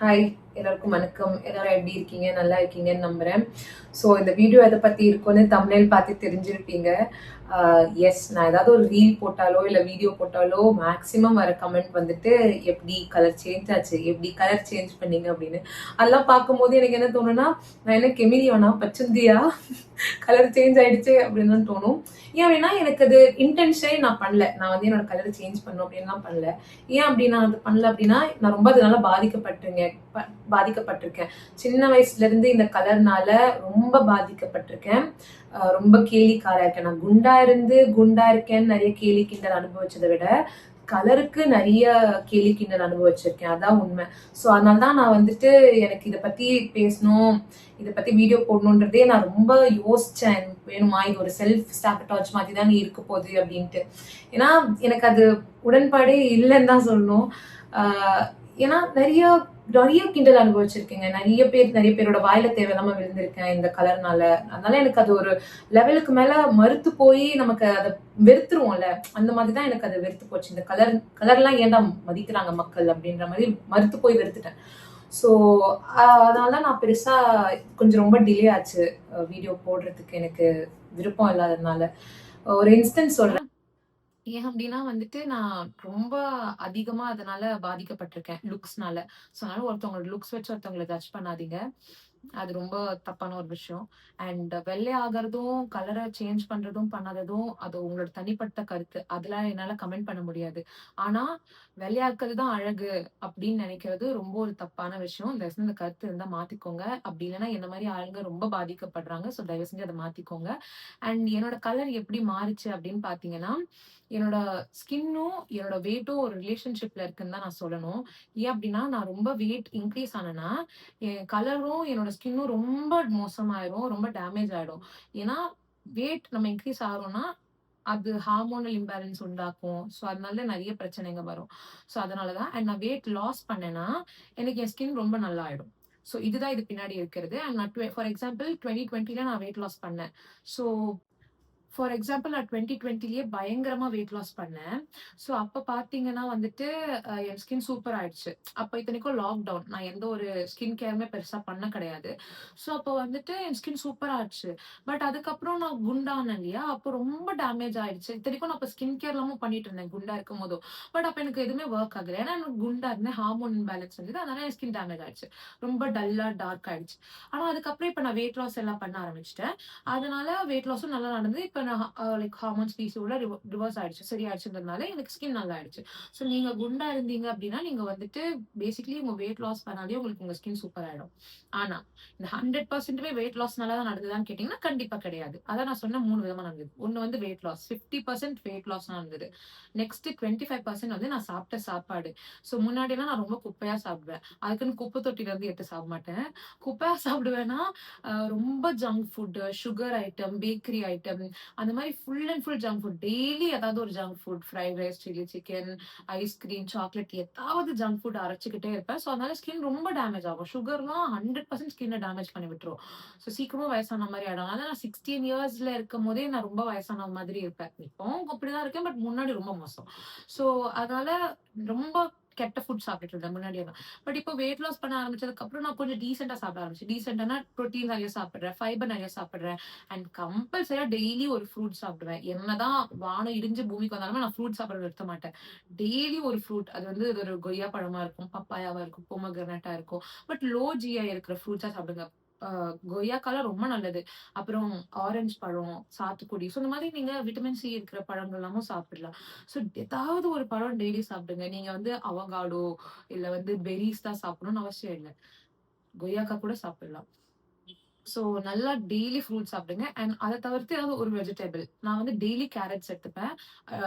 Hi, எல்லாருக்கும் வணக்கம். எல்லாரும் எப்படி இருக்கீங்க? நல்லா இருக்கீங்கன்னு நம்புறேன். ஸோ இந்த வீடியோ எதை பத்தி இருக்குன்னு தம்ப்நெயில் பார்த்து தெரிஞ்சிருப்பீங்க. எஸ், நான் ஏதாவது ஒரு ரீல் போட்டாலோ இல்ல வீடியோ போட்டாலோ மேக்ஸிமம் வர கமெண்ட் வந்துட்டு எப்படி கலர் சேஞ்ச் ஆச்சு, எப்படி கலர் சேஞ்ச் பண்ணீங்க அப்படின்னு. அதெல்லாம் பார்க்கும்போது எனக்கு என்ன தோணுன்னா, நான் என்ன கெமிலியானா, பச்சந்தியா, கலர் சேஞ்ச் ஆயிடுச்சு அப்படின்னு தான் தோணும். ஏன் அப்படின்னா எனக்கு அது இன்டென்ஷனே நான் பண்ணல. நான் வந்து என்னோட கலரை சேஞ்ச் பண்ணணும் அப்படின்லாம் பண்ணல. ஏன் அப்படி நான் அது பண்ணல அப்படின்னா, நான் ரொம்ப அதனால பாதிக்கப்பட்டிருக்கேன். சின்ன வயசுல இருந்து இந்த கலர்னால ரொம்ப பாதிக்கப்பட்டிருக்கேன். ரொம்ப கேலிக்காரா இருக்கேன். நான் குண்டா இருக்கேன்னு நிறைய கேலி கிண்டல் அனுபவிச்சதை விட கலருக்கு நிறைய கேலி கிண்டல் அனுபவிச்சிருக்கேன். அதான் உண்மை. ஸோ அதனால தான் நான் வந்துட்டு எனக்கு இதை பத்தி பேசணும், இதை பத்தி வீடியோ போடணுன்றதே நான் ரொம்ப யோசிச்சேன். வேணுமா, இது ஒரு செல்ஃப் சாபட்டாஜ் மாதிரி தான் இருக்க போகுது அப்படின்ட்டு. ஏன்னா எனக்கு அது உடன்பாடே இல்லைன்னு தான் சொல்லணும். ஏன்னா நிறைய நிறைய கிண்டல் அனுபவிச்சிருக்கேங்க. நிறைய பேரோட வாயில தேவையில்லாம விழுந்திருக்கேன் இந்த கலர்னால. அதனால எனக்கு அது ஒரு லெவலுக்கு மேல மறுத்து போய் நமக்கு அதை வெறுத்துருவோம்ல, அந்த மாதிரிதான் எனக்கு அது வெறுத்து போச்சு. இந்த கலர்லாம் ஏன்டா மதிக்கிறாங்க மக்கள் அப்படின்ற மாதிரி மறுத்து போய் வெறுத்துட்டேன். ஸோ அதனாலதான் நான் பெருசா கொஞ்சம் ரொம்ப டிலே ஆச்சு வீடியோ போடுறதுக்கு, எனக்கு விருப்பம் இல்லாததுனால. ஒரு இன்ஸ்டன்ஸ் சொல்றேன். ஏன் அப்படின்னா வந்துட்டு நான் ரொம்ப அதிகமா அதனால பாதிக்கப்பட்டிருக்கேன் லுக்ஸ்னால. ஸோ அதனால ஒருத்தவங்களோட லுக்ஸ் வச்சு ஒருத்தவங்களை ஜட்ஜ் பண்ணாதீங்க. அது ரொம்ப தப்பான ஒரு விஷயம். அண்ட் வெள்ளை ஆகிறதும் கலரை சேஞ்ச் பண்றதும் பண்ணாததும் அது உங்களோட தனிப்பட்ட கருத்து. அதெல்லாம் என்னால கமெண்ட் பண்ண முடியாது. ஆனா வெள்ளையாக்குறது தான் அழகு அப்படின்னு நினைக்கிறது ரொம்ப ஒரு தப்பான விஷயம். தயவு செஞ்சு இந்த கருத்து இருந்தா மாத்திக்கோங்க. அப்படி இல்லைன்னா என்ன மாதிரி ஆளுங்க ரொம்ப பாதிக்கப்படுறாங்க. ஸோ தயவு செஞ்சு அதை மாத்திக்கோங்க. அண்ட் என்னோட கலர் எப்படி மாறுச்சு அப்படின்னு பாத்தீங்கன்னா, என்னோட ஸ்கின்னும் என்னோட வெயிட்டும் ஒரு ரிலேஷன்ஷிப்ல இருக்குன்னு தான் நான் சொல்லணும். ஏன் அப்படின்னா, நான் ரொம்ப வெயிட் இன்க்ரீஸ் ஆனேன்னா, என் கலரும் என்னோட ஸ்கின்னும் ரொம்ப மோசமாயிரும், ரொம்ப டேமேஜ் ஆயிடும். ஏன்னா வெயிட் நம்ம இன்க்ரீஸ் ஆகுறோம்னா, அது ஹார்மோனல் இம்பேலன்ஸ் உண்டாக்கும். ஸோ அதனால நெறைய பிரச்சனைங்க வரும். ஸோ அதனால தான். அண்ட் நான் வெயிட் லாஸ் பண்ணேன்னா, எனக்கு என் ஸ்கின் ரொம்ப நல்லா ஆயிடும். ஸோ இதுதான் இது பின்னாடி இருக்கிறது. அண்ட் நான் ஃபார் எக்ஸாம்பிள் 2020ல நான் வெயிட் லாஸ் பண்ணேன். ஸோ ஃபார் எக்ஸாம்பிள் நான் 2020லயே பயங்கரமா வெயிட் லாஸ் பண்ணேன். ஸோ அப்ப பார்த்தீங்கன்னா வந்துட்டு, என் ஸ்கின் சூப்பர் ஆயிடுச்சு. அப்ப இத்தனைக்கும் லாக்டவுன். நான் எந்த ஒரு ஸ்கின் கேருமே பெருசா பண்ண கிடையாது. ஸோ அப்ப வந்துட்டு என் ஸ்கின் சூப்பரா ஆச்சு. பட் அதுக்கப்புறம் நான் குண்டானேன் இல்லையா? அப்போ ரொம்ப டேமேஜ் ஆயிடுச்சு. இத்தனைக்கும் நான் அப்ப ஸ்கின் கேர் எல்லாமும் பண்ணிட்டு இருந்தேன் குண்டா இருக்கும்போதும். பட் அப்ப எனக்கு எதுவுமே ஒர்க் ஆகல. ஏன்னா எனக்கு குண்டா இருந்தேன். ஹார்மோன் இம்பேலன்ஸ் இருந்தது. அதனால என் ஸ்கின் டேமேஜ் ஆயிடுச்சு. ரொம்ப டல்லா, டார்க் ஆயிடுச்சு. ஆனா அதுக்கப்புறம் இப்ப நான் வெயிட் லாஸ் எல்லாம் பண்ண ஆரம்பிச்சுட்டேன். அதனால வெயிட் லாஸும் நல்லா நடந்தது. இப்ப நான் லைக் ஹார்மோன்ஸ் பிசிஓட ரிவர்ஸ் ஆயிடுச்சு. சரியாயிடுச்சுன்றதுனால எனக்கு ஸ்கின் நல்லா ஆயிடுச்சு. ஸோ நீங்க குண்டா இருந்தீங்க அப்படின்னா, நீங்க வந்துட்டு பேசிக்கலி உங்க வெயிட் லாஸ் பண்ணாலே உங்களுக்கு உங்க ஸ்கின் சூப்பர் ஆயிடும். ஆனா, இந்த 100%மே வெயிட் லாஸ்னால தான் நடந்ததான்னு கேட்டீங்கன்னா, கண்டிப்பா கிடையாது. அதான் நான் சொன்ன 3 விதமா நடந்தது. ஒண்ணு வந்து வெயிட் லாஸ். 50% வெயிட் லாஸ்னா இருந்தது. நெக்ஸ்ட் 25% வந்து நான் சாப்பிட்ட சாப்பாடு. ஸோ முன்னாடிலாம் நான் ரொம்ப குப்பையா சாப்பிடுவேன். அதுக்குன்னு குப்பை தொட்டில இருந்து எடுத்து சாப்பிட மாட்டேன். குப்பையா சாப்பிடுவேன்னா, ரொம்ப junk food, sugar item, bakery item, அந்த மாரி full and full junk food. Daily ஏதாவது ஒரு junk food, fried rice, chilli chicken, ice cream, chocolate, ஏதாவது ஜங்க் ஃபுட் அரைச்சுக்கிட்டே இருப்பேன். ஸோ அதனால ஸ்கின் ரொம்ப டேமேஜ் ஆகும். சுகர்லாம் 100% ஸ்கின்ன டேமேஜ் பண்ணி விட்டுரும். ஸோ சீக்கிரமா வயசான மாரி ஆயிடும். அதனால நான் 16 இயர்ஸ்ல இருக்கும்போதே நான் ரொம்ப வயசான மாதிரி இருப்பேன். இப்பவும் அப்படிதான் இருக்கேன். பட் முன்னாடி ரொம்ப மோசம். ஸோ அதனால ரொம்ப கெட்ட ஃபுட் சாப்பிட்டுட்டு இருந்தேன் முன்னாடியெல்லாம். பட் இப்போ வெயிட் லாஸ் பண்ண ஆரம்பிச்சதுக்கு அப்புறம் நான் கொஞ்சம் டீசென்ட்டா சாப்பிட ஆரம்பிச்சேன். டீசென்ட்டானா புரோட்டீன் நெறைய சாப்பிடுறேன், ஃபைபர் நெறைய சாப்பிடுறேன். அண்ட் கம்பல்சரியா டெய்லி ஒரு ஃப்ரூட் சாப்பிடுவேன். என்னதான் வானம் இடிஞ்சு பூமிக்கு வந்தாலுமே நான் ஃப்ரூட் சாப்பிட நிறுத்த மாட்டேன். டெய்லி ஒரு ஃப்ரூட். அது வந்து இது ஒரு கொய்யா பழமா இருக்கும், பப்பாயாவா இருக்கும், பொமோகிரானேட்டா இருக்கும். பட் லோ ஜிஐ இருக்கிற ஃப்ரூட்ஸா சாப்பிடுங்க. கொய்யாக்காலாம் ரொம்ப நல்லது. அப்புறம் ஆரஞ்சு பழம், சாத்துக்குடி. ஸோ இந்த மாதிரி நீங்க விட்டமின் சி இருக்கிற பழங்கள் எல்லாமும் சாப்பிடலாம். ஸோ ஏதாவது ஒரு பழம் டெய்லி சாப்பிடுங்க. நீங்க வந்து அவகாடோ இல்ல வந்து பெர்ரீஸ் தான் சாப்பிடணும்னு அவசியம் இல்ல. கொய்யாக்கா கூட சாப்பிடலாம். ஸோ நல்லா டெய்லி ஃப்ரூட்ஸ் சாப்பிடுங்க. அண்ட் அத தவிர்த்து ஏதாவது ஒரு வெஜிடபிள். நான் வந்து டெய்லி கேரட்ஸ் எடுத்துப்பேன். அ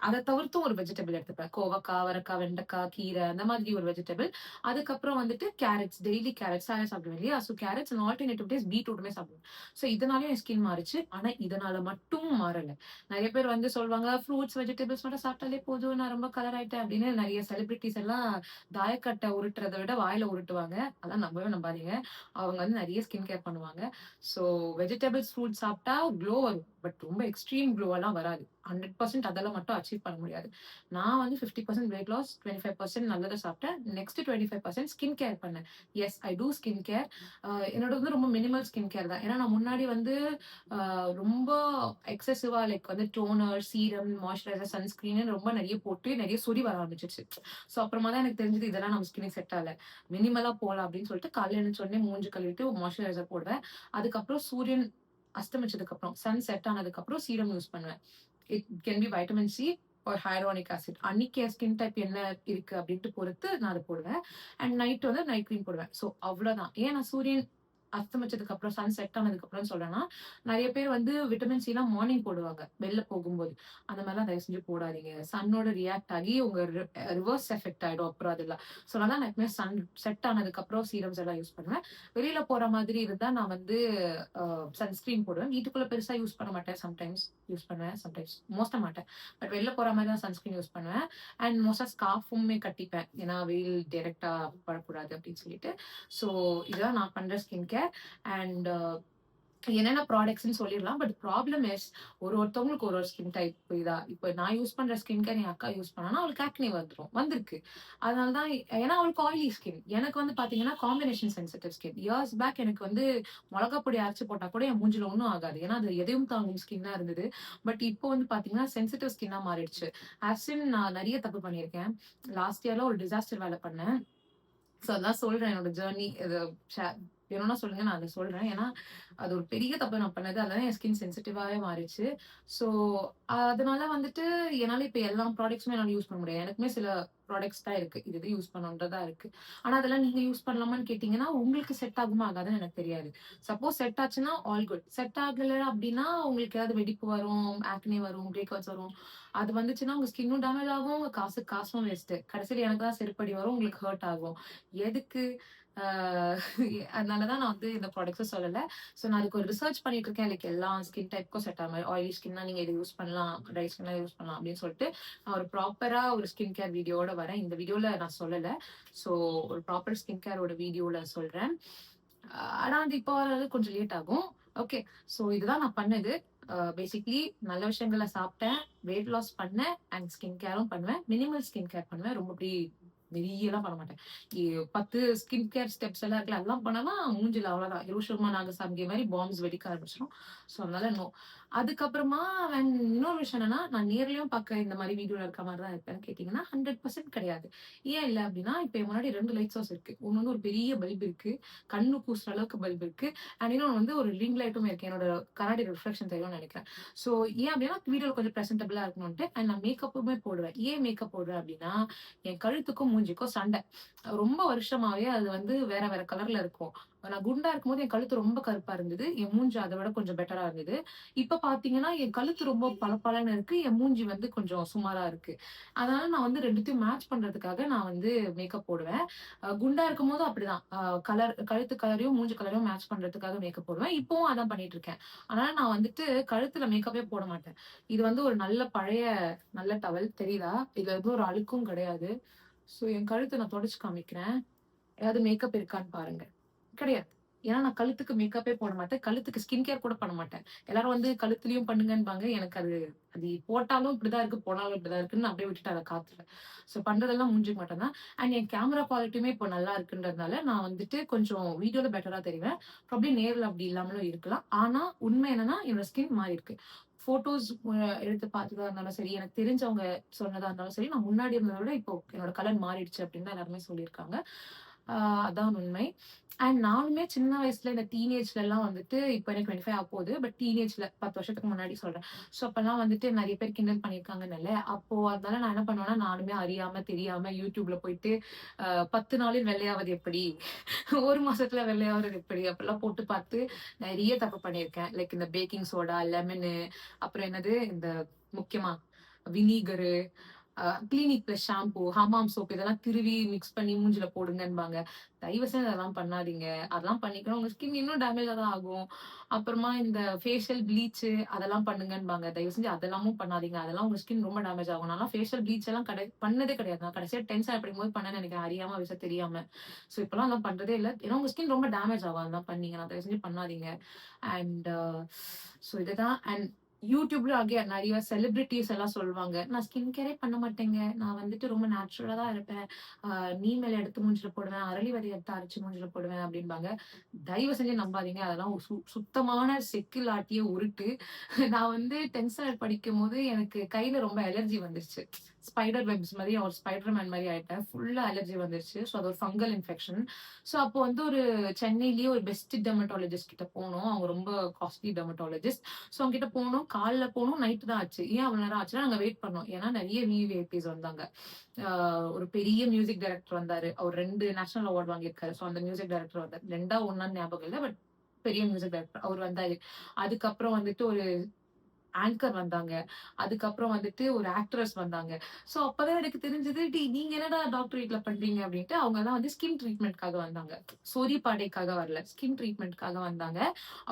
அத தவிர்த்தும் ஒரு வெஜிடபிள் எடுத்துப்பேன். கோவக்கா, அவரைக்காய், வெண்டைக்காய், கீரை அந்த மாதிரி ஒரு வெஜிடபிள். அதுக்கப்புறம் வந்துட்டு கேரட்ஸ், டெய்லி கேரட்ஸ் சாயா சாப்பிடுவேன் இல்லையா? So carrots and alternative days பீட்ரூட்டுமே சாப்பிடுவேன். ஸோ இதனாலயும் என் ஸ்கின் மாறுச்சு. ஆனா இதனால மட்டும் மாறல. நெறைய பேர் வந்து சொல்வாங்க, "ஃப்ரூட்ஸ், வெஜிடபிள்ஸ் மட்டும் சாப்பிட்டாலே போதும். நான் ரொம்ப கலர் ஆயிட்டேன்." அப்படின்னு நெறைய செலிபிரிட்டீஸ் எல்லாம் தாயக்கட்ட உருட்டுறத விட வாயில உருட்டுவாங்க. அதெல்லாம் நம்பவே நம்பாதீங்க. அவங்க வந்து நெறைய ஸ்கின் கேர் பண்ணுவாங்க. ஸோ வெஜிடபிள்ஸ், ஃப்ரூட்ஸ் சாப்பிட்டா க்ளோ வரும். பட் ரொம்ப எக்ஸ்ட்ரீம் க்ளோவெல்லாம் வராது. 100% அதெல்லாம் மட்டும் அச்சீவ் பண்ண முடியாது. நான் வந்து 50% வெயிட் லாஸ், 25% நல்லத சாப்பிட்டேன். நெக்ஸ்ட் 25% ஸ்கின் கேர் பண்ணேன். எஸ், ஐ டூ ஸ்கின் கேர். என்னோட வந்து ரொம்ப மினிமல் ஸ்கின் கேர் தான். ஏன்னா நான் முன்னாடி வந்து ரொம்ப எக்ஸசிவா லைக் வந்து டோனர், சீரம், மாய்ஸ்சரைசர், சன்ஸ்கிரீன் ரொம்ப நிறைய போட்டு நிறைய சொறி வர ஆரம்பிச்சிருச்சு. ஸோ அப்புறமா தான் எனக்கு தெரிஞ்சது இதெல்லாம் நம்ம ஸ்கின்னுக்கு செட் ஆகல. மினிமலா போகலாம் அப்படின்னு சொல்லிட்டு காலையில எழுந்திரிச்ச உடனே மூஞ்சி கழுவிட்டு மாய்ஸ்சரைசர் போடுவேன். அதுக்கப்புறம் சூரியன் அஸ்தமிச்சதுக்கு அப்புறம், சன் செட் ஆனதுக்கு அப்புறம் சீரம் யூஸ் பண்ணுவேன். It can be vitamin C ஒரு ஹையரானிக் ஆசிட். அன்னைக்கு என் ஸ்கின் டைப் என்ன இருக்கு அப்படின்ட்டு பொறுத்து நான் அதை போடுவேன். அண்ட் நைட் வந்து நைட் கிரீம் போடுவேன். ஸோ அவ்வளவுதான். ஏன் நான் சூரியன் அஸ்தமிச்சதுக்கு அப்புறம், சன் செட் ஆனதுக்கு அப்புறம் சொல்றேன்னா, நிறைய பேர் வந்து விட்டமின் சி எல்லாம் மார்னிங் போடுவாங்க வெளில போகும்போது. அந்த மாதிரிலாம் தயவு செஞ்சு போடாதீங்க. சன்னோட ரியாக்ட் ஆகி உங்க ரிவர்ஸ் எஃபெக்ட் ஆயிடும் அப்புறம் அதெல்லாம். ஸோ நான் தான் எப்பவுமே சன் செட் ஆனதுக்கு அப்புறம் சீரம்ஸ் எல்லாம் யூஸ் பண்ணுவேன். வெளியில போற மாதிரி இருந்தா நான் வந்து சன்ஸ்கிரீன் போடுவேன். வீட்டுக்குள்ள பெருசா யூஸ் பண்ண மாட்டேன். சம்டைம்ஸ் யூஸ் பண்ணுவேன், சம்டைம்ஸ் மோஸ்டா மாட்டேன். பட் வெளில போற மாதிரி தான் சன்ஸ்கிரீன் யூஸ் பண்ணுவேன். அண்ட் மோஸ்டா ஸ்கார்ஃபுமே கட்டிப்பேன். ஏன்னா வெயில் டைரக்டா படக்கூடாது அப்படின்னு சொல்லிட்டு. ஸோ இதுதான் நான் பண்ற ஸ்கின் கேர். அண்ட் என்னென்ன ப்ராடக்ட்ஸ்னு சொல்லிடலாம். பட் ப்ராப்ளம் இஸ் ஒருத்தவங்களுக்கு ஒரு ஸ்கின் டைப். இதா இப்போ நான் யூஸ் பண்ற ஸ்கின் கேர் என் அக்கா யூஸ் பண்ணா அவளுக்கு ஆக்னி வந்திருக்கு. அதனாலதான், ஏன்னா அவளுக்கு ஆயிலி ஸ்கின். எனக்கு வந்து பாத்தீங்கன்னா combination sensitive skin. Years back எனக்கு வந்து மிளகா பொடி அரைச்சு போட்டா கூட என் மூஞ்சில ஒன்றும் ஆகாது. ஏன்னா அது எதையும் தாங்கும் ஸ்கின்னா இருந்தது. பட் இப்போ வந்து பாத்தீங்கன்னா சென்சிட்டிவ் ஸ்கின்னா மாறிடுச்சு. ஆக்சுவலி நான் நிறைய தப்பு பண்ணியிருக்கேன். லாஸ்ட் இயர்ல ஒரு டிசாஸ்டர் வேலை பண்ணேன். ஸோ அதான் சொல்றேன் என்னோட ஜேர்னி. இது வேணும்னா சொல்லுங்க, நான் அதை சொல்றேன். ஏன்னா அது ஒரு பெரிய தப்பு நான் பண்ணது. அதனால என் ஸ்கின் சென்சிட்டிவாவே மாறிடுச்சு. ஸோ அதனால வந்துட்டு என்னால இப்ப எல்லா ப்ராடக்ட்ஸுமே என்னால யூஸ் பண்ண முடியாது. எனக்குமே சில ப்ராடக்ட்ஸ் தான் இருக்கு. இது யூஸ் பண்ணணுன்றதா இருக்கு. ஆனா அதெல்லாம் நீங்க யூஸ் பண்ணலாமான்னு கேட்டீங்கன்னா, உங்களுக்கு செட் ஆகுமா ஆகாதுன்னு எனக்கு தெரியாது. சப்போஸ் செட் ஆச்சுன்னா ஆல் குட். செட் ஆகல அப்படின்னா உங்களுக்கு ஏதாவது வெடிப்பு வரும், ஆக்னி வரும், பிரேக் அவுட்ஸ் வரும். அது வந்துச்சுன்னா உங்க ஸ்கின்னும் டேமேஜ் ஆகும், உங்க காசும் வேஸ்ட். கடைசியில் எனக்கு தான் செருப்படி வரும், உங்களுக்கு ஹர்ட் ஆகும். எதுக்கு? அதனாலதான் நான் வந்து இந்த ப்ராடக்ட்ஸும் சொல்லல. ஸோ நான் அதுக்கு ஒரு ரிசர்ச் பண்ணிட்டு இருக்கேன். லைக் எல்லா ஸ்கின் டைப்புக்கும் செட் ஆகிற மாதிரி, ஆயிலி ஸ்கின்னா நீங்க இது யூஸ் பண்ணலாம், ட்ரை ஸ்கின்னா யூஸ் பண்ணலாம் அப்படின்னு சொல்லிட்டு நான் ஒரு ப்ராப்பரா ஒரு ஸ்கின் கேர் வீடியோட வரேன். இந்த வீடியோல நான் சொல்லல. ஸோ ஒரு ப்ராப்பர் ஸ்கின் கேரோட வீடியோல சொல்றேன். ஆனா அது இப்போ வர்றது கொஞ்சம் லேட் ஆகும். ஓகே, ஸோ இதுதான் நான் பண்ணது. பேசிக்லி நல்ல விஷயங்களை சாப்பிட்டேன், வெயிட் லாஸ் பண்ணேன், அண்ட் ஸ்கின் கேரும் பண்ணுவேன். மினிமல் ஸ்கின் கேர் பண்ணுவேன். ரொம்ப அப்படி வெளியெல்லாம் பண்ண மாட்டேன். 10 ஸ்கின் கேர் ஸ்டெப்ஸ் எல்லாம் இருக்குல்ல, அதெல்லாம் பண்ணனா மூஞ்சில அவ்வளவுதான் ஹிரோஷிமா நாகசாகி மாதிரி பாம்ஸ் வெடிக்க ஆரம்பிச்சிடும். ஸோ அதனால நோ. அதுக்கப்புறமா இன்னொரு விஷயம் என்னன்னா, நான் நேர்லயும் பார்க்க இந்த மாதிரி வீடியோல இருக்க மாதிரி தான் இருப்பேன்னு கேட்டீங்கன்னா 100% கிடையாது. ஏன் இல்லை அப்படின்னா, இப்ப முன்னாடி 2 லைட் சோர்ஸ் இருக்கு. ஒண்ணு வந்து ஒரு பெரிய பல்ப் இருக்கு, கண்ணு கூசுற அளவுக்கு பல்ப் இருக்கு. அண்ட் இன்னொன்று வந்து ஒரு ரிங் லைட்டும் இருக்கு. என்னோட கண்ணாடி ரிஃப்ளெக்ஷன் தெரியும்னு நினைக்கிறேன். ஸோ ஏன் அப்படின்னா வீடியோல கொஞ்சம் ப்ரெசென்டபிளா இருக்கணும்ட்டு. அண்ட் நான் மேக்கப்புமே போடுவேன். ஏன் மேக்கப் போடுவேன் அப்படின்னா, என் கழுத்துக்கும் மூஞ்சிக்கும் சண்டை. ரொம்ப வருஷமாவே அது வந்து வேற வேற கலர்ல இருக்கும். நான் குண்டா இருக்கும்போது என் கழுத்து ரொம்ப கருப்பா இருந்தது, என் மூஞ்சி அதை விட கொஞ்சம் பெட்டரா இருந்தது. இப்ப பாத்தீங்கன்னா என் கழுத்து ரொம்ப பளபளன்னு இருக்கு, என் மூஞ்சி வந்து கொஞ்சம் சுமாரா இருக்கு. அதனால நான் வந்து ரெண்டுத்தையும் மேட்ச் பண்றதுக்காக நான் வந்து மேக்கப் போடுவேன். குண்டா இருக்கும் போதும் அப்படிதான், கழுத்து கலரையும் மூஞ்சி கலரையும் மேட்ச் பண்றதுக்காக மேக்கப் போடுவேன். இப்பவும் அதான் பண்ணிட்டு இருக்கேன். அதனால நான் வந்துட்டு கழுத்துல மேக்கப்பே போட மாட்டேன். இது வந்து ஒரு நல்ல டவல் தெரியுதா? இதுல எதுவும் ஒரு அழுக்கும் கிடையாது. ஸோ என் கழுத்தை நான் தொடச்சு காமிக்கிறேன். ஏதாவது மேக்கப் இருக்கான்னு பாருங்க. கிடையாது. ஏன்னா நான் கழுத்துக்கு மேக்கப்பே போட மாட்டேன். கழுத்துக்கு ஸ்கின் கேர் கூட பண்ண மாட்டேன். எல்லாரும் வந்து கழுத்துலயும் பண்ணுங்கன்பாங்க. எனக்கு அது போட்டாலும் இப்படிதான் இருக்கு, போனாலும் இப்படிதான் இருக்குன்னு நான் அப்படியே விட்டுட்டு அதை காத்துல. ஸோ பண்றதெல்லாம் மூஞ்சிக்கு மட்டும் தான். அண்ட் என் கேமரா குவாலிட்டியுமே இப்போ நல்லா இருக்குன்றதுனால நான் வந்துட்டு கொஞ்சம் வீடியோல பெட்டரா தெரிவேன். ப்ராப்ளி நேர்ல அப்படி இல்லாமலும் இருக்கலாம். ஆனா உண்மை என்னன்னா என்னோட ஸ்கின் மாறி இருக்கு. போட்டோஸ் எடுத்து பார்த்ததா இருந்தாலும் சரி, எனக்கு தெரிஞ்சவங்க சொன்னதா இருந்தாலும் சரி, நான் முன்னாடி இருந்ததை விட இப்போ என்னோட கலர் மாறிடுச்சு அப்படின்னு தான் எல்லாருமே சொல்லியிருக்காங்க. அதான் உண்மை. அண்ட் நானுமே சின்ன வயசுல இந்த டீனேஜ்ல எல்லாம் வந்துட்டு, இப்போ எனக்கு 25 ஆகப்போகுது. பட் டீனேஜ்ல 10 வருஷத்துக்கு முன்னாடி சொல்றேன். ஸோ அப்பெல்லாம் வந்துட்டு நிறைய பேர் கிண்டல் பண்ணியிருக்காங்கன்னு. அப்போ அதனால நான் என்ன பண்ணுவேன்னா, நானுமே அறியாம தெரியாம யூடியூப்ல போயிட்டு 10 நாளில் வெள்ளையாவது எப்படி, 1 மாசத்துல வெள்ளையாவது எப்படி அப்படிலாம் போட்டு பார்த்து நிறைய தப்பு பண்ணியிருக்கேன். லைக் இந்த பேக்கிங் சோடா, லெமனு, அப்புறம் என்னது இந்த முக்கியமா vinegar, clinic plus shampoo, Hamam soap இதெல்லாம் திருவி மிக்ஸ் பண்ணி மூஞ்சில போடுங்கன்பாங்க. தயவு செஞ்சு அதெல்லாம் பண்ணாதீங்க. அதெல்லாம் பண்ணிக்கணும் உங்க ஸ்கின் இன்னும் டேமேஜா தான் ஆகும். அப்புறமா இந்த ஃபேஷியல் ப்ளீச் அதெல்லாம் பண்ணுங்கன்பாங்க. தயவு செஞ்சு அதெல்லாமும் பண்ணாதீங்க. அதெல்லாம் உங்க ஸ்கின் ரொம்ப டேமேஜ் ஆகும். நான் ஃபேஷியல் ப்ளீச் எல்லாம் பண்ணதே கிடையாது. நான் கடைசியா 10th படிக்கும்போது பண்ணேன்னு நினைக்கிறேன், அறியாம விஷயம் தெரியாம. ஸோ இப்பெல்லாம் அதெல்லாம் பண்றதே இல்லை. ஏன்னா உங்க ஸ்கின் ரொம்ப டேமேஜ் ஆகும் அதெல்லாம் பண்ணீங்க. நான் தயவு செஞ்சு பண்ணாதீங்க. அண்ட் ஸோ இதுதான். அண்ட் யூடியூப்ல நெறைய செலிபிரிட்டீஸ் எல்லாம் சொல்லுவாங்க. நான் ஸ்கின் கேரே பண்ண மாட்டேங்க. நான் வந்துட்டு ரொம்ப நேச்சுரலா தான் இருப்பேன். ஆ நீம் எல எடுத்து மூஞ்சில போடுவேன். அரளி விதைய எடுத்து அரைச்சு மூஞ்சில போடுவேன் அப்டிம்பாங்க. தயவு செஞ்சு நம்பாதீங்க. அதெல்லாம் சுத்தமான செக்கில் ஆட்டிய உருட்டு. நான் வந்து 10த் ஸ்டாண்டர்ட் படிக்கும்போது எனக்கு கையில ரொம்ப அலர்ஜி வந்துருச்சு. ஸ்பைடர் வெப்ஸ் மாரி ஒரு ஸ்பைடர் மேன் மாரி ஆயிட்டேன். ஃபுல்லா அலர்ஜி வந்துருச்சு. ஸோ அது ஒரு ஃபங்கல் இன்ஃபெக்ஷன். ஸோ அப்போ வந்து ஒரு சென்னையிலேயே ஒரு பெஸ்ட் டெர்மடாலஜிஸ்ட் கிட்ட போனோம். அவங்க ரொம்ப காஸ்ட்லி டெர்மடாலஜிஸ்ட். ஸோ அவங்ககிட்ட போனோம். காலைல போனோம். நைட் தான் ஆச்சு. ஏன் அவ்வளோ நேரம் ஆச்சுன்னா, நாங்க வெயிட் பண்ணோம். ஏன்னா நெறைய விவிஐபிஸ் வந்தாங்க. ஆ ஒரு பெரிய மியூசிக் டைரக்டர் வந்தாரு. அவர் 2 நேஷனல் அவார்ட் வாங்கியிருக்காரு. ஸோ அந்த மியூசிக் டைரக்டர் வந்தாரு. 2ஆ 1ஆன்னு ஞாபகம் இல்ல. பட் பெரிய மியூசிக் டைரக்டர். அவர் வந்தாரு. அதுக்கப்புறம் வந்துட்டு ஒரு ஆங்கர் வந்தாங்க. அதுக்கப்புறம் வந்துட்டு ஒரு ஆக்ட்ரஸ் வந்தாங்க. ஸோ அப்பதான் எனக்கு தெரிஞ்சது, நீங்க என்னடா டாக்டர் வீட்ல பண்றீங்க?" அப்படின்ட்டு. அவங்கலாம் வந்து ஸ்கின் ட்ரீட்மெண்ட்காக வந்தாங்க. சொறி பாடைக்காக வரல. ஸ்கின் ட்ரீட்மெண்ட்காக வந்தாங்க.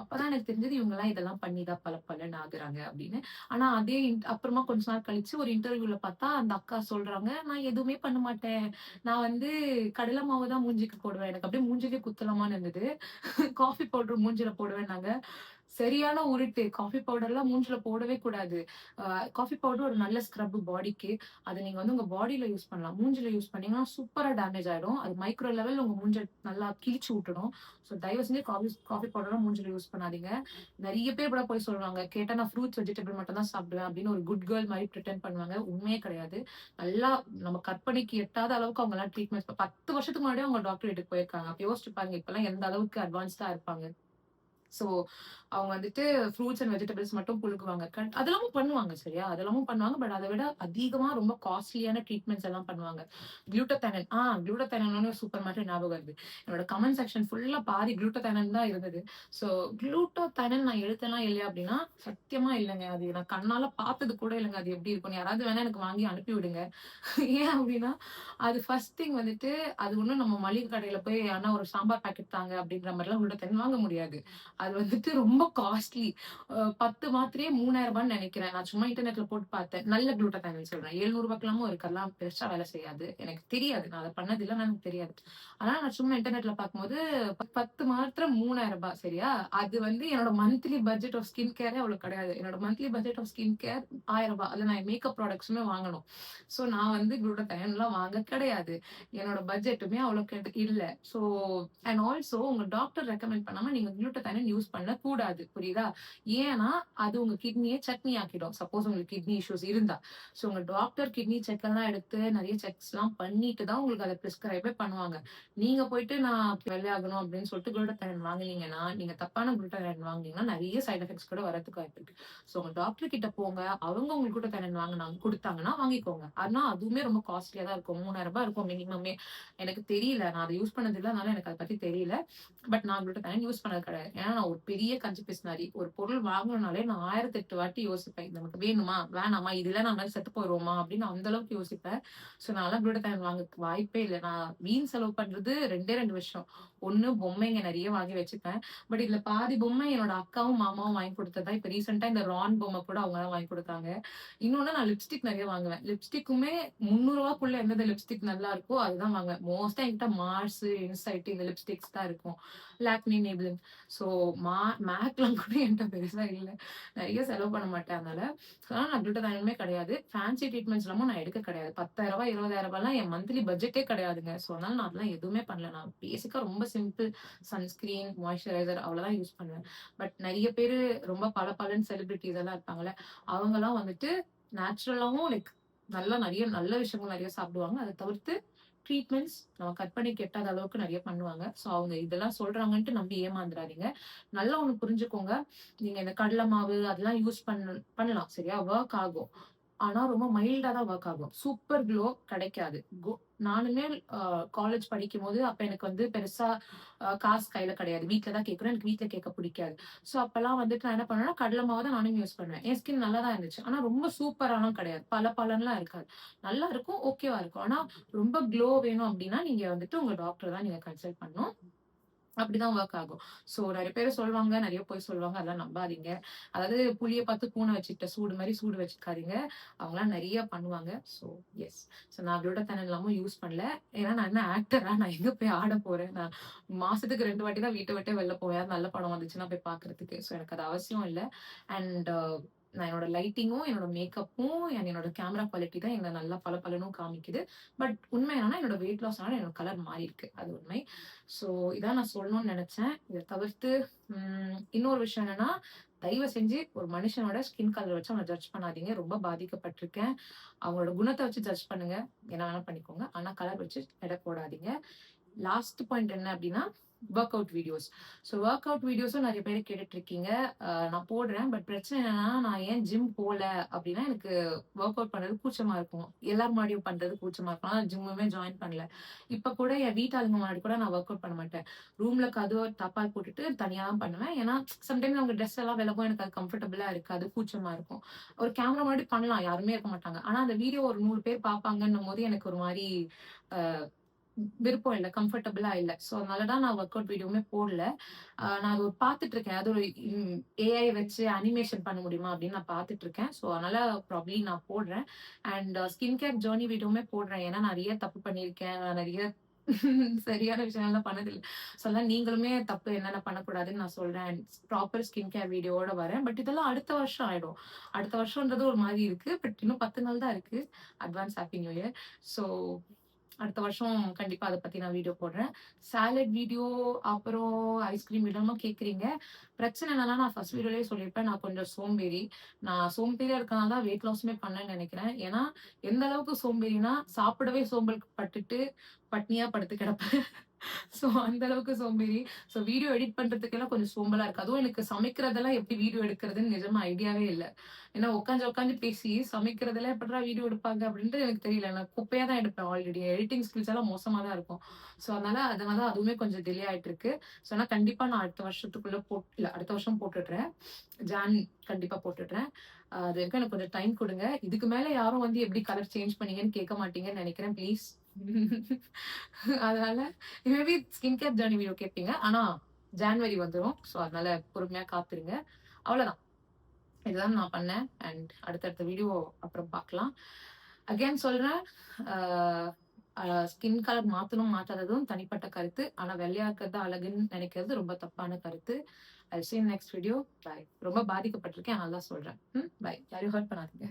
அப்பதான் எனக்கு தெரிஞ்சது, இவங்கலாம் இதெல்லாம் பண்ணி தான் பளபளன்னு ஆகுறாங்க அப்படின்னு. ஆனா அதே அப்புறமா கொஞ்ச நாள் கழிச்சு ஒரு இன்டர்வியூல பார்த்தா, அந்த அக்கா சொல்றாங்க, "நான் எதுவுமே பண்ண மாட்டேன். நான் வந்து கடலை மாவு தான் மூஞ்சிக்கு போடுவேன்." எனக்கு அப்படியே மூஞ்சிலே குத்தலாமான்னு இருந்தது. காஃபி பவுடர் மூஞ்சில போடுவேன்னாங்க. சரியான உருட்டு. காஃபி பவுடர்லாம் மூஞ்சில போடவே கூடாது. காஃபி பவுடர் ஒரு நல்ல ஸ்க்ரப் பாடிக்கு. அத நீங்க வந்து உங்க பாடில யூஸ் பண்ணலாம். மூஞ்சில யூஸ் பண்ணீங்கன்னா சூப்பரா டேமேஜ் ஆயிடும். அது மைக்ரோ லெவல்ல உங்க மூஞ்ச நல்லா கிழிச்சு விட்டுடும். ஸோ தயவு செஞ்சு காஃபி பவுடர்லாம் மூஞ்சில யூஸ் பண்ணாதீங்க. நெறைய பேர் கூட போய் சொல்லுவாங்க. கேட்டா நான் ஃப்ரூட்ஸ், வெஜிடபிள் மட்டும் தான் சாப்பிடுவேன் அப்படின்னு ஒரு குட் கேர்ள் மாரி பிரிட்டெண்ட் பண்ணுவாங்க. உண்மையே கிடையாது. நல்லா நம்ம கற்பனைக்கு எட்டாத அளவுக்கு அவங்கலாம் ட்ரீட்மெண்ட்ஸ் 10 வருஷத்துக்கு முன்னாடியே அவங்க டாக்டர் வீட்டுக்கு போயிருக்காங்க. அப்ப யோசிச்சு பாருங்க இப்பலாம் எந்த அளவுக்கு அட்வான்ஸ்டா இருப்பாங்க. ஸோ, அவங்க வந்துட்டு ஃப்ரூட்ஸ் அண்ட் வெஜிடபிள்ஸ் மட்டும் புழுங்குவாங்க. அதெல்லாமும் பண்ணுவாங்க சரியா? அதெல்லாமும் பண்ணுவாங்க. பட் அத விட அதிகமா ரொம்ப காஸ்ட்லியான ட்ரீட்மெண்ட்ஸ் எல்லாம் பண்ணுவாங்க. குளூட்டதைன் குளூட்டதைனோனே சூப்பர் மார்க்கெட் ஞாபகம் வருது. என்னோட கமெண்ட் செக்ஷன் ஃபுல்லா பாதி குளூட்டதைனன் தான் இருந்தது. ஸோ, குளூட்டதைனன் நான் எடுத்தேனா இல்லையா அப்படின்னா, சத்தியமா இல்லங்க. அது நான் கண்ணால பார்த்தது கூட இல்லங்க. அது எப்படி இருக்கும்னு. யாராவது வேணா எனக்கு வாங்கி அனுப்பி விடுங்க. ஏன் அப்படின்னா, அது ஃபர்ஸ்ட் திங் வந்துட்டு, அது ஒண்ணும் நம்ம மளிகை கடையில போய் "அண்ணா ஒரு சாம்பார் பாக்கெட் தாங்க" அப்படின்ற மாரிலாம் குளூட்டதைன் வாங்க முடியாது. அது வந்துட்டு ரொம்ப காஸ்ட்லி. 10 மாத்திரையே ரூ. 3000ன்னு நெனைக்கிறேன். நான் சும்மா இன்டர்நெட்ல போட்டு பார்த்தேன். நல்ல குளூட்டதைன் சொல்றேன். ரூ. 700க்கெல்லாமும் இருக்கு. அதெல்லாம் பெருசா வேலை செய்யாது. எனக்கு தெரியாது. நான் அத பண்ணதில்ல. ஆனா எனக்கு தெரியாது. ஆனா நான் சும்மா இன்டர்நெட்ல பார்க்கும்போது 10 மாத்திரை ரூ. 3000 சரியா? அது வந்து என்னோட மந்த்லி பட்ஜெட் ஆஃப் ஸ்கின் கேரே அவ்வளவு கிடையாது. என்னோட monthly budget of skin care ரூ. 1000. அதுல நான் மேக்கப் ப்ராடக்ட்ஸுமே வாங்கணும். சோ நான் வந்து குளூட்டதைன்லாம் வாங்க கிடையாது. என்னோட பட்ஜெட்டுமே அவ்வளோக்கு இல்ல. சோ அண்ட் ஆல்சோ உங்க டாக்டர் ரெக்கமெண்ட் பண்ணாம நீங்க குளூட்டதைன் யூஸ் பண்ணக்கூடாது. புரியுதா? ஏன்னா, அது உங்க கிட்னிய சட்னி ஆக்கிடும். சப்போஸ் உங்களுக்கு கிட்னி இஷ்யூஸ் இருந்தா. சோ உங்க டாக்டர் கிட்னி செக் எல்லாம் எடுத்து நெறைய செக்ஸ்லாம் பண்ணிட்டு தான் உங்களுக்கு அத பிரிஸ்கிரைபே பண்ணுவாங்க. நீங்க போயிட்டு நான் வெள்ளையாகணும் அப்படின்னு சொல்லிட்டு குளூட்டதைன் வாங்குனீங்கன்னா, நீங்க தப்பான குளூட்டதைன் வாங்குனீங்கன்னா நெறைய சைட் எஃபெக்ட்ஸ் கூட வரதுக்கு வாய்ப்பு இருக்கு. சோ உங்க டாக்டர் கிட்ட போங்க. அவங்க உங்களுக்கு குளூட்டதைன் குடுத்தாங்கன்னா வாங்கிக்கோங்க. ஆனா அதுவுமே ரொம்ப காஸ்ட்லியா தான் இருக்கும். ரூ. 3000 இருக்கும் மினிமமே. எனக்கு தெரியல. நான் அத யூஸ் பண்ணது இல்ல. அதனால எனக்கு அத பத்தி தெரியல. பட் நான் குளூட்டதைன் யூஸ் பண்ணது கிடையாது. ஏன்னா நான் ஒரு பெரிய கஞ்ச பிசினாரி. ஒரு பொருள் வாங்கணும்னாலே நான் 1008 வாட்டி யோசிப்பேன். இது நமக்கு வேணுமா? வேணாமா? இது இல்ல நம்ம செத்து போயிருவோமா? அப்படின்னு அந்த அளவுக்கு யோசிப்பேன். சோ நான்லாம் குளூட்டதைன் வாங்கறதுக்கு வாய்ப்பே இல்ல. நான் வீண் செலவு பண்றது 2 விஷயம். ஒண்ணு பொம்மைங்க நெறைய வாங்கி வச்சுப்பேன். பட் இதுல பாதி பொம்மை என்னோட அக்காவும், மாமாவும் வாங்கி குடுத்தது தான். இப்ப ரீசென்ட்டா இந்த ரான் பொம்மை கூட அவங்க தான் வாங்கி குடுத்தாங்க. இன்னொன்னு நான் லிப்ஸ்டிக் நெறைய வாங்குவேன். லிப்ஸ்டிக்குமே ரூ. 300க்குள்ள எந்தெந்த லிப்ஸ்டிக் நல்லா இருக்கோ அதுதான் வாங்குவேன். மோஸ்ட்டா என்கிட்ட மார்ஸ், இன்சைட் இந்த லிப்ஸ்டிக்ஸ் தான் இருக்கும். லாக்மி, மேப்லின். ஸோ மேக்லாம் கூட என்கிட்ட பெருசா இல்ல. நெறைய செலவு பண்ண மாட்டேன் அதனால. ஆனா நான் குளூட்டதைனுமே கிடையாது. ஃபேன்சி ட்ரீட்மெண்ட்ஸ்லாமும் நான் எடுக்க கிடையாது. ரூ. 10,000 ரூ. 20,000லாம் என் மந்த்லி பட்ஜெட்டே கிடையாதுங்க. ஸோ அதனால நான் அதெல்லாம் எதுவுமே பண்ணல. நான் பேசிக்கா ரொம்ப சிம்பிள் சன்ஸ்கிரீன், மாய்ஸ்சரைசர் அவ்வளவுதான் யூஸ் பண்ணுவேன். பட் நெறைய பேரு ரொம்ப பளபளன்னு செலிபிரிட்டீஸ் எல்லாம் இருப்பாங்கல்ல, அவங்கலாம் வந்துட்டு நேச்சுரலாவும் லைக் நல்லா நெறைய நல்ல விஷயங்கள் நெறைய சாப்பிடுவாங்க. அத தவிர்த்து ட்ரீட்மெண்ட்ஸ் நம்ம கற்பனைக்கு எட்டாத அளவுக்கு நெறைய பண்ணுவாங்க. ஸோ அவங்க இதெல்லாம் சொல்றாங்கன்ட்டு நம்பி ஏமாந்துராதீங்க. நல்லா ஒண்ணு புரிஞ்சுக்கோங்க. நீங்க இந்த கடலை மாவு அதெல்லாம் யூஸ் பண்ணலாம். சரியா? வொர்க் ஆகும். ஆனா ரொம்ப மைல்டா தான் வொர்க் ஆகும். சூப்பர் க்ளோ கிடைக்காது. நானுமே அ காலேஜ் படிக்கும்போது, அப்ப எனக்கு வந்து பெருசா காசு கையில கிடையாது. வீட்ல தான் கேட்கணும். எனக்கு வீட்ல கேட்க பிடிக்காது. ஸோ அப்பலாம் வந்துட்டு நான் என்ன பண்ணுவேன்னா, கடல மாவு தான் நானும் யூஸ் பண்ணுவேன். என் ஸ்கின் நல்லா தான் இருந்துச்சு. ஆனா ரொம்ப சூப்பராலாம் கிடையாது. பளபளன்னுலாம் இருக்காது. நல்லா இருக்கும். ஓகேவா இருக்கும். ஆனா ரொம்ப க்ளோ வேணும் அப்டின்னா, நீங்க வந்துட்டு உங்க டாக்டர தான் நீங்க கன்சல்ட் பண்ணணும். அப்படிதான் வொர்க் ஆகும். சோ நெறைய பேரு சொல்வாங்க, நெறைய பொய் சொல்வாங்க. அதெல்லாம் நம்பாதீங்க. அதாவது புலிய பார்த்து பூனை வச்சுக்கிட்ட சூடு மாரி சூடு வச்சுக்காதீங்க. அவங்கலாம் நெறைய பண்ணுவாங்க. So yes. சோ நான் குளூட்டதைன் எல்லாமும் யூஸ் பண்ணல. ஏன்னா நான் என்ன ஆக்டரா? நான் எங்க போய் ஆட போறேன்? நான் மாசத்துக்கு 2 வாட்டி தான் வீட்ட விட்டே வெளில போவேன். நல்ல படம் வந்துச்சுன்னா போய் பார்க்கறதுக்கு. சோ எனக்கு அது அவசியம் இல்ல. அண்ட் நான் என்னோட லைட்டிங்கும், என்னோட மேக்கப்பும், என்னோட கேமரா குவாலிட்டி தான் என்ன நல்லா பளபளன்னு காமிக்குது. பட் உண்மை என்னன்னா, என்னோட வெயிட் லாஸ்னால என்னோட கலர் மாறியிருக்கு. அது உண்மை. ஸோ இதான் நான் சொல்லணும்னு நெனச்சேன். இத தவிர்த்து இன்னொரு விஷயம் என்னன்னா, தயவு செஞ்சு ஒரு மனுஷனோட ஸ்கின் கலர் வச்சு அவன ஜட்ஜ் பண்ணாதீங்க. ரொம்ப பாதிக்கப்பட்டுருக்கேன். அவங்களோட குணத்த வச்சு ஜட்ஜ் பண்ணுங்க. என்ன வேணா பண்ணிக்கோங்க. ஆனா கலர் வச்சு எடை போடாதீங்க. லாஸ்ட் பாயிண்ட் என்ன அப்டின்னா, work out videos. So work out வீடியோஸும் நெறைய பேர் கேட்டுட்டு இருக்கீங்க. நான் போடுறேன். பட் பிரச்சனை என்னன்னா, நான் ஏன் ஜிம் போல அப்டின்னா, எனக்கு வொர்க் அவுட் பண்றது கூச்சமா இருக்கும். எல்லார் முன்னாடியும் பண்றது கூச்சமா இருக்கும். ஆனா ஜிம்முமே ஜாயின் பண்ணல. இப்ப கூட என் வீட்டாளுங்க முன்னாடி கூட நான் வொர்க் அவுட் பண்ண மாட்டேன். ரூம்ல கதவ தாப்பால் போட்டுட்டு தனியா தான் பண்ணுவேன். ஏன்னா, சம்டைம்ஸ் அவங்க ட்ரெஸ் எல்லாம் விலகும். எனக்கு அது கம்ஃபர்டபுளா இருக்காது. கூச்சமா இருக்கும். ஒரு கேமரா முன்னாடி பண்ணலாம். யாருமே இருக்க மாட்டாங்க. ஆனா அந்த வீடியோ ஒரு 100 பேர் பார்ப்பாங்கன்னும்போது எனக்கு ஒரு மாரி அ விருப்பம் இல்ல. கம்ஃபர்டபுளா இல்ல. ஸோ அதனால தான் நான் வொர்க் அவுட் வீடியோவுமே போடல. நான் அது பார்த்துட்டு இருக்கேன். அது ஒரு ஏஐ வச்சு அனிமேஷன் பண்ண முடியுமா அப்படின்னு நான் பார்த்துட்டு இருக்கேன். ஸோ அதனால ப்ராபப்ளி நான் போடுறேன். அண்ட் ஸ்கின் கேர் ஜர்னி வீடியோவுமே போடுறேன். ஏன்னா நெறைய தப்பு பண்ணியிருக்கேன். நான் நெறைய சரியான விஷயம்லாம் பண்ணதில்ல. ஸோ அதான் நீங்களுமே தப்பு என்னென்ன பண்ணக்கூடாதுன்னு நான் சொல்றேன். ப்ராப்பர் ஸ்கின் கேர் வீடியோவோட வரேன். பட் இதெல்லாம் அடுத்த வருஷம் ஆயிடும். அடுத்த வருஷம்ன்றது ஒரு மாரி இருக்கு. பட் இன்னும் 10 நாள் தான் இருக்கு. Advance happy new year. So அடுத்த வருஷம் கண்டிப்பா அத பத்தி நான் வீடியோ போடுறேன். சாலட் வீடியோ, அப்புறம் ஐஸ்கிரீம் வீடியோலாம் கேட்குறீங்க. பிரச்சனை என்னன்னா, நான் ஃபர்ஸ்ட் வீடியோலயே சொல்லியிருப்பேன். நான் கொஞ்சம் சோம்பேறி. நான் சோம்பேறியா இருக்கனால தான் வெயிட் லாஸுமே பண்ணேன்னு நெனைக்கிறேன். ஏன்னா, எந்த அளவுக்கு சோம்பேறினா, சாப்பிடவே சோம்பல் பட்டுட்டு பட்னியா படுத்து கிடப்பேன். ஸோ அந்த அளவுக்கு சோம்பேறி. ஸோ வீடியோ எடிட் பண்றதுக்கெல்லாம் கொஞ்சம் சோம்பலா இருக்கு. அதுவும் எனக்கு சமைக்கிறதெல்லாம் எப்படி வீடியோ எடுக்கிறதுன்னு நிஜமா ஐடியாவே இல்ல. ஏன்னா உட்காந்து பேசி சமைக்கிறதெல்லாம் எப்படிடா வீடியோ எடுப்பாங்க அப்படின்ட்டு எனக்கு தெரியல. நான் குப்பையா தான் எடுப்பேன் ஆல்ரெடி. எடிட்டிங் ஸ்கில்ஸ் எல்லாம் மோசமா தான் இருக்கும். ஸோ அதனால அதுவுமே கொஞ்சம் டிலே ஆயிட்டு இருக்கு. ஸோ ஆனா கண்டிப்பா நான் அடுத்த வருஷத்துக்குள்ள இல்ல அடுத்த வருஷம் போட்டுடுறேன். ஜான் கண்டிப்பா போட்டுடுறேன். அது வரைக்கும் எனக்கு கொஞ்சம் டைம் குடுங்க. இதுக்கு மேல யாரும் வந்து எப்படி கலர் சேஞ்ச் பண்ணீங்கன்னு கேட்க மாட்டீங்கன்னு நெனைக்கிறேன். ப்ளீஸ். அதனால maybe skin care journey video கேட்பீங்க. ஆனா ஜான்வரி வந்துரும். ஸோ அதனால பொறுமையா காத்துருங்க. அவ்வளவுதான். இதுதான் நான் பண்ணேன். அண்ட் அடுத்தடுத்த வீடியோ அப்புறம் பார்க்கலாம். அகைன் சொல்றேன். ஸ்கின் கலர் மாத்தணும் மாத்தாததும் தனிப்பட்ட கருத்து. ஆனா வெள்ளையா இருக்கிறது தான் அழகுன்னு நினைக்கிறது ரொம்ப தப்பான கருத்து. I will see you next video. Bye. ரொம்ப பாதிக்கப்பட்டிருக்கேன். அதனால தான் சொல்றேன். பை. யாரையும் ஹர்ட் பண்ணாதீங்க.